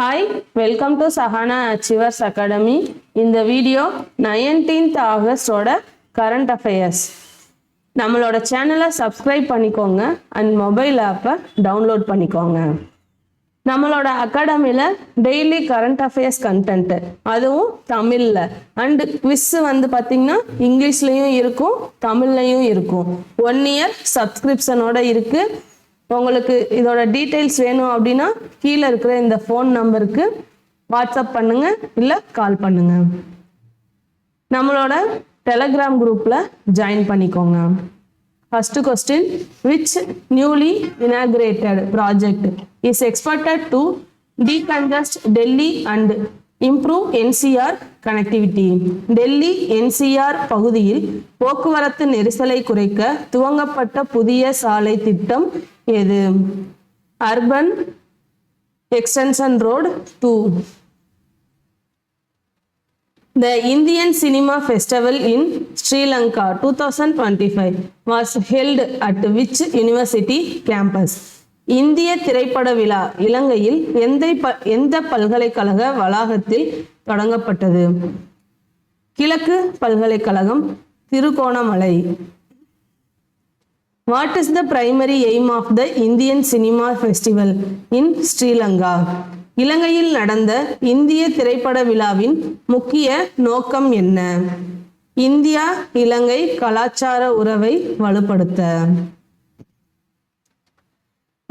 Hi, welcome to Sahana Achievers Academy. இந்த video 19th ஆகஸ்டோட current affairs. நம்மளோட சேனலை subscribe பண்ணிக்கோங்க அண்ட் மொபைல் ஆப்பை டவுன்லோட் பண்ணிக்கோங்க. நம்மளோட அகாடமியில் டெய்லி கரண்ட் அஃபேர்ஸ் கண்டென்ட், அதுவும் தமிழில் அண்டு குவிஸ் பார்த்தீங்கன்னா இங்கிலீஷ்லேயும் இருக்கும் தமிழ்லையும் இருக்கும். 1 year சப்ஸ்கிரிப்ஷனோட இருக்குது. உங்களுக்கு இதோட டீட்டெயில்ஸ் வேணும் அப்படின்னா கீழே இருக்கிற இந்த ஃபோன் நம்பருக்கு வாட்ஸ்அப் பண்ணுங்க இல்லை கால் பண்ணுங்க. நம்மளோட டெலகிராம் குரூப்ல ஜாயின் பண்ணிக்கோங்க. First question, which newly inaugurated project is expected to decongest Delhi and improve NCR connectivity? Delhi NCR பகுதியில் போக்குவரத்து நெரிசலை குறைக்க துவங்கப்பட்ட புதிய சாலை திட்டம் எது? Urban extension road 2. The Indian Cinema Festival in Sri Lanka 2025 was held at which university campus? இந்திய திரைப்பட விழா இலங்கையில் எந்த பல்கலைக்கழக வளாகத்தில் தொடங்கப்பட்டது? கிழக்கு பல்கலைக்கழகம், Trincomalee. What is the primary aim of the Indian Cinema Festival in Sri Lanka? இலங்கையில் நடந்த இந்திய திரைப்பட விழாவின் முக்கிய நோக்கம் என்ன? இந்தியா இலங்கை கலாச்சார உறவை வலுப்படுத்த.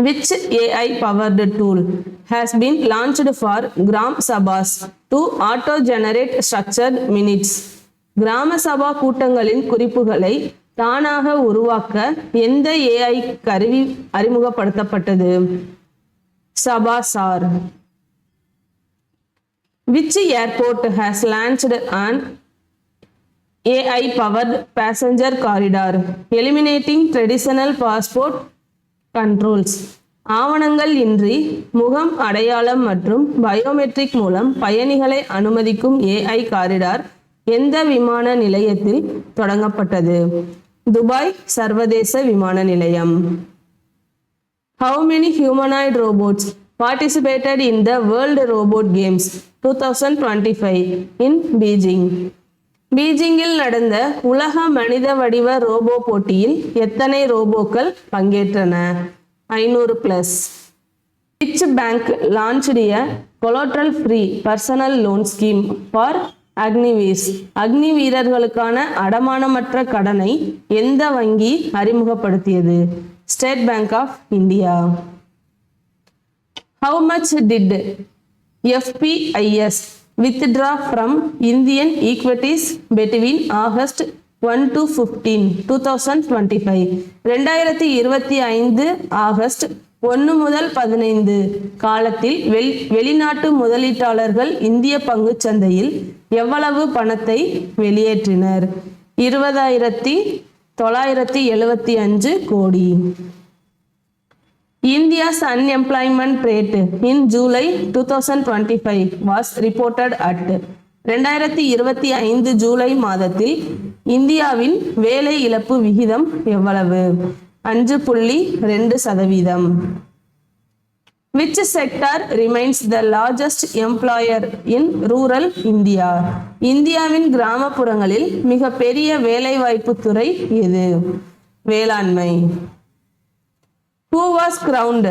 Which AI powered tool has been launched for Gram Sabhas to auto generate structured minutes? கிராம சபா கூட்டங்களின் குறிப்புகளை தானாக உருவாக்க எந்த AI கருவி அறிமுகப்படுத்தப்பட்டது? சபாசார். Which airport has launched an AI powered passenger corridor eliminating traditional passport controls? ஆவணங்கள் இன்றி முகம் அடையாளம் மற்றும் பயோமெட்ரிக் மூலம் பயணிகளை அனுமதிக்கும் AI காரிடார் எந்த விமான நிலையத்தில் தொடங்கப்பட்டது? துபாய் சர்வதேச விமான நிலையம். How many humanoid robots participated in the World Robot Games 2025 in Beijing? பீஜிங்கில் நடந்த உலக மனித வடிவ ரோபோ போட்டியில் எத்தனை ரோபோக்கள் பங்கேற்றன? 500+. Which bank launched a collateral free personal loan scheme for அக்னிவீர்ஸ்? அக்னி வீரர்களுக்கான அடமானமற்ற கடனை எந்த வங்கி அறிமுகப்படுத்தியது? State Bank of India. How much did FPIS withdraw from Indian equities between August 1 to 15, 2025? 2025 August 1 முதல் 15 காலத்தில் வெளிநாட்டு முதலீட்டாளர்கள் இந்திய பங்கு சந்தையில் எவ்வளவு பணத்தை வெளியேற்றினர்? 20,975 கோடி. India's unemployment rate in July 2025 was reported at 2025 July மாதத்தில் இந்தியாவின் வேலை இழப்பு விகிதம் எவ்வளவு? 5.2%. Which sector remains the largest employer in rural India? இந்தியாவின் கிராமப்புறங்களில் மிக பெரிய வேலைவாய்ப்பு துறை எது? வேளாண்மை. Who was crowned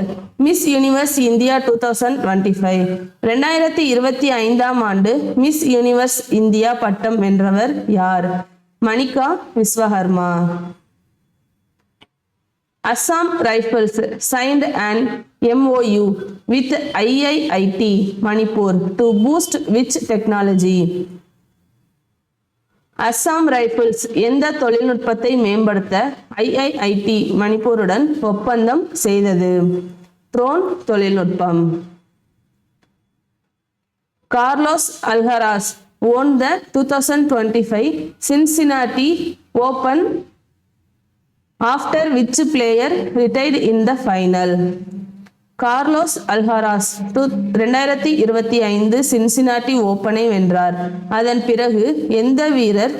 Miss Universe India 2025? 2025 ஆண்டு மிஸ் யூனிவர்ஸ் இந்தியா பட்டம் வென்றவர் யார்? Manika Vishwakarma. Assam Rifles signed an MOU with IIIT Manipur to boost which technology? Assam Rifles எந்த தொழில்நுட்பத்தை மேம்படுத்த IIIT மணிப்பூருடன் ஒப்பந்தம் செய்தது? ட்ரோன் தொழில்நுட்பம். Carlos Alcaraz won the 2025 Cincinnati Open after which player retired in the final? Carlos Alcaraz 2025 Cincinnati ஓப்பனை வென்றார். அதன் பிறகு எந்த வீரர்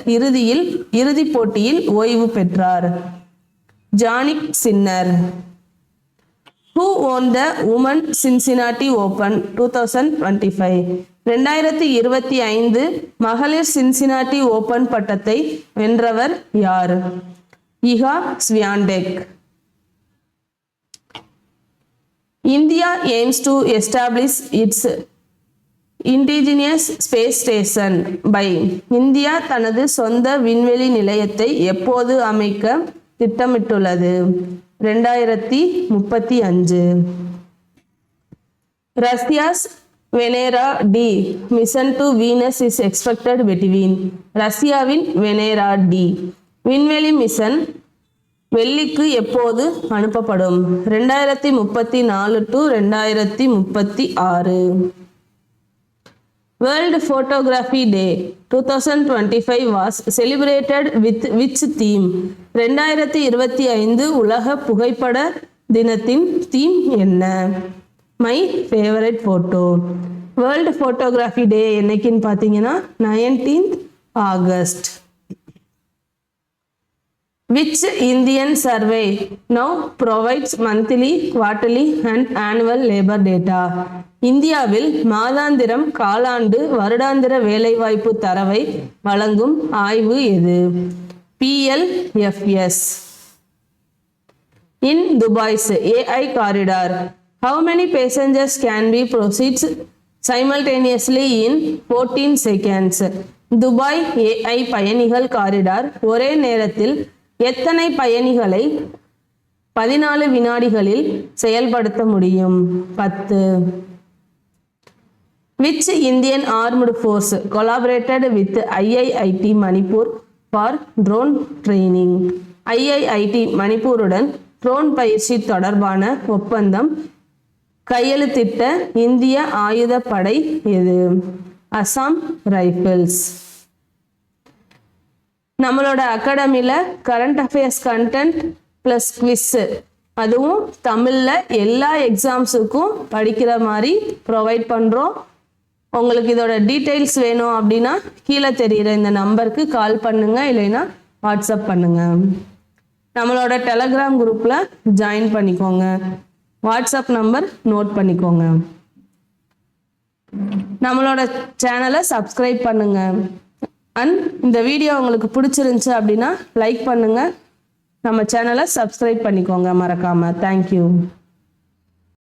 இறுதிப் போட்டியில் ஓய்வு பெற்றார்? Jannik Sinner. Who won the Women Cincinnati Open 2025? 2025 மகளிர் சின்சினாட்டி ஓபன் பட்டத்தை வென்றவர் யார்? இகா ஸ்வியாண்டெக். India aims to establish its indigenous space station by. India தனது சொந்த விண்வெளி நிலையத்தை எப்போது அமைக்க திட்டமிட்டுள்ளது? 2035. Russia's Venera D mission to Venus is expected between. ரஷ்யாவின் வெனேரா டி விண்வெளி மிஷன் வெள்ளிக்கு எப்போது அனுப்பப்படும்? 2034 to 2036. World Photography Day 2025 was celebrated with which theme? 2025 உலக புகைப்பட தினத்தின் தீம் என்ன? My favourite photo. World photography day என்னைக்குன்னு பார்த்தீங்கன்னா 19th August. Which Indian survey now provides monthly, quarterly and annual labor data? இந்தியாவில் மாதாந்திரம், காலாண்டு, வருடாந்திர வேலைவாய்ப்பு தரவை வழங்கும் ஆய்வு எது? PLFS. In Dubai's AI corridor, how many passengers can be proceed simultaneously in 14 seconds? Dubai AI பயணிகள் காரிடார் ஒரே நேரத்தில் எத்தனை பயணிகளை 14 வினாடிகளில் செயல்படுத்த முடியும்? 10. Which Indian armed force collaborated with IIIT Manipur for drone training? IIIT மணிப்பூருடன் ட்ரோன் பயிற்சி தொடர்பான ஒப்பந்தம் கையெழுத்திட்ட இந்திய ஆயுதப்படை எது? அசாம் ரைபிள்ஸ். நம்மளோட அகாடமியில் current affairs content plus quiz, அதுவும் தமிழில் எல்லா எக்ஸாம்ஸுக்கும் படிக்கிற மாதிரி ப்ரொவைட் பண்ணுறோம். உங்களுக்கு இதோட டீட்டெயில்ஸ் வேணும் அப்படின்னா கீழே தெரிகிற இந்த நம்பருக்கு கால் பண்ணுங்கள், இல்லைன்னா வாட்ஸ்அப் பண்ணுங்கள். நம்மளோட டெலகிராம் குரூப்பில் ஜாயின் பண்ணிக்கோங்க. வாட்ஸ்அப் நம்பர் நோட் பண்ணிக்கோங்க. நம்மளோட சேனலை சப்ஸ்கிரைப் பண்ணுங்க. அண்ட் இந்த வீடியோ உங்களுக்கு பிடிச்சிருந்துச்சு அப்படின்னா லைக் பண்ணுங்க. நம்ம சேனலை சப்ஸ்கிரைப் பண்ணிக்கோங்க மறக்காம. தேங்க்யூ.